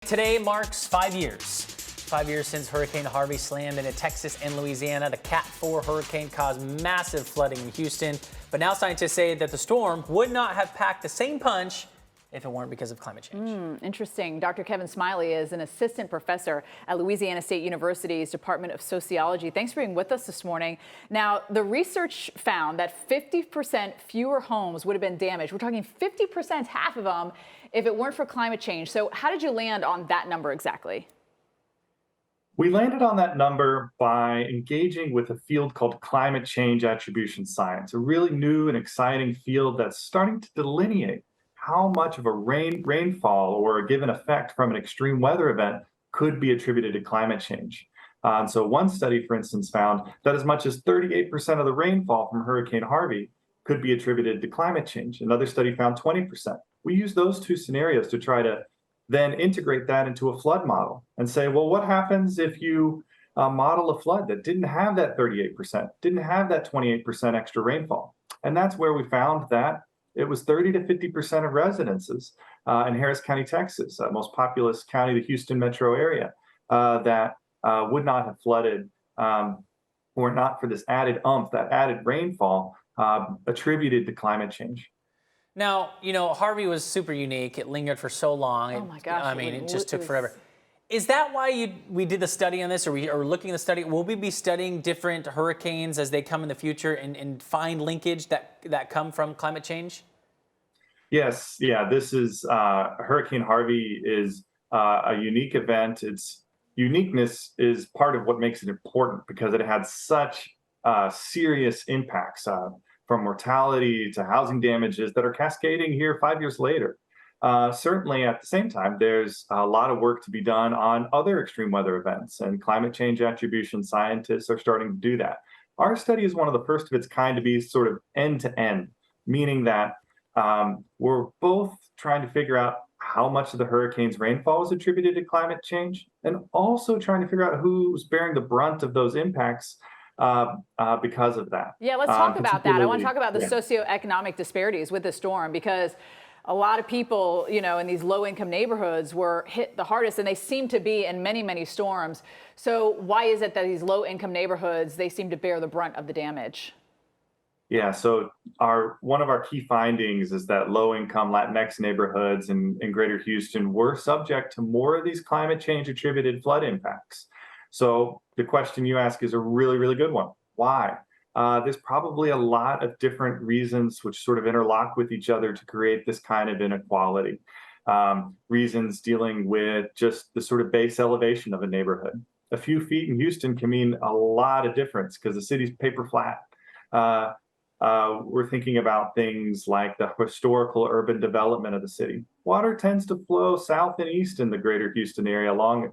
Today marks 5 years. 5 years since Hurricane Harvey slammed into Texas and Louisiana. The Cat 4 hurricane caused massive flooding in Houston. But now scientists say that the storm would not have packed the same punch if it weren't because of climate change. Interesting. Dr. Kevin Smiley is an assistant professor at Louisiana State University's Department of Sociology. Thanks for being with us this morning. Now, the research found that 50% fewer homes would have been damaged. We're talking 50%, half of them, if it weren't for climate change. So how did you land on that number exactly? We landed on that number by engaging with a field called climate change attribution science, a really new and exciting field that's starting to delineate how much of a rainfall or a given effect from an extreme weather event could be attributed to climate change. And so one study, for instance, found that as much as 38% of the rainfall from Hurricane Harvey could be attributed to climate change. Another study found 20%. We used those two scenarios to try to then integrate that into a flood model and say, well, what happens if you model a flood that didn't have that 38%, didn't have that 28% extra rainfall? And that's where we found that it was 30 to 50% of residences in Harris County, Texas, most populous county, the Houston metro area, that would not have flooded were not for this added that added rainfall attributed to climate change. Now, you know, Harvey was super unique. It lingered for so long. Oh my gosh. I mean, it just took forever. Is that why we did the study on this, or we are looking at the study? Will we be studying different hurricanes as they come in the future and find linkage that come from climate change? Yes, yeah, this is Hurricane Harvey is a unique event. Its uniqueness is part of what makes it important because it had such serious impacts from mortality to housing damages that are cascading here 5 years later. Certainly, at the same time, there's a lot of work to be done on other extreme weather events, and climate change attribution scientists are starting to do that. Our study is one of the first of its kind to be sort of end-to-end, meaning that we're both trying to figure out how much of the hurricane's rainfall is attributed to climate change, and also trying to figure out who's bearing the brunt of those impacts because of that. Yeah, let's talk about that. I want to talk about the socioeconomic disparities with the storm, because a lot of people, you know, in these low-income neighborhoods were hit the hardest, and they seem to be in many, many storms. So why is it that these low-income neighborhoods, they seem to bear the brunt of the damage? Yeah, so one of our key findings is that low-income Latinx neighborhoods in Greater Houston were subject to more of these climate change attributed flood impacts. So the question you ask is a really, really good one. Why? There's probably a lot of different reasons which sort of interlock with each other to create this kind of inequality. Reasons dealing with just the sort of base elevation of a neighborhood. A few feet in Houston can mean a lot of difference because the city's paper flat. We're thinking about things like the historical urban development of the city. Water tends to flow south and east in the Greater Houston area along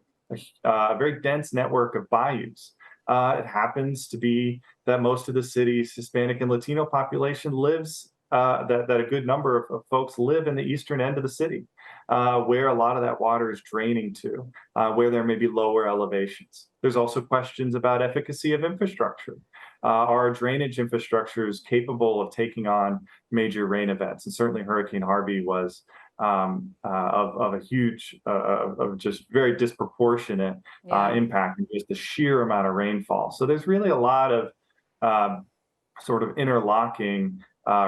a very dense network of bayous. It happens to be that most of the city's Hispanic and Latino population lives, that a good number of folks live in the eastern end of the city, where a lot of that water is draining to, where there may be lower elevations. There's also questions about efficacy of infrastructure. Are drainage infrastructures capable of taking on major rain events? And certainly Hurricane Harvey was of a huge, of just very disproportionate impact in just the sheer amount of rainfall. So there's really a lot of sort of interlocking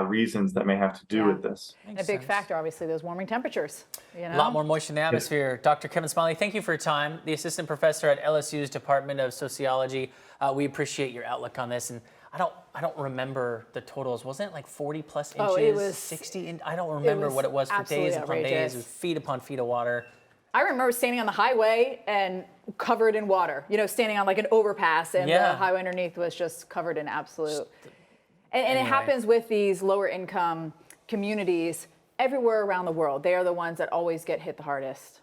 reasons that may have to do with this. A big factor, obviously, those warming temperatures. You know? A lot more moisture in the atmosphere. Dr. Kevin Smiley, thank you for your time. The assistant professor at LSU's Department of Sociology. We appreciate your outlook on this. And I don't remember the totals. Wasn't it like 40 plus inches? Oh, it was 60. I don't remember what it was for days upon days. It was feet upon feet of water. I remember standing on the highway and covered in water. You know, standing on like an overpass, and the highway underneath was just covered in absolute. And it happens with these lower income communities everywhere around the world. They are the ones that always get hit the hardest.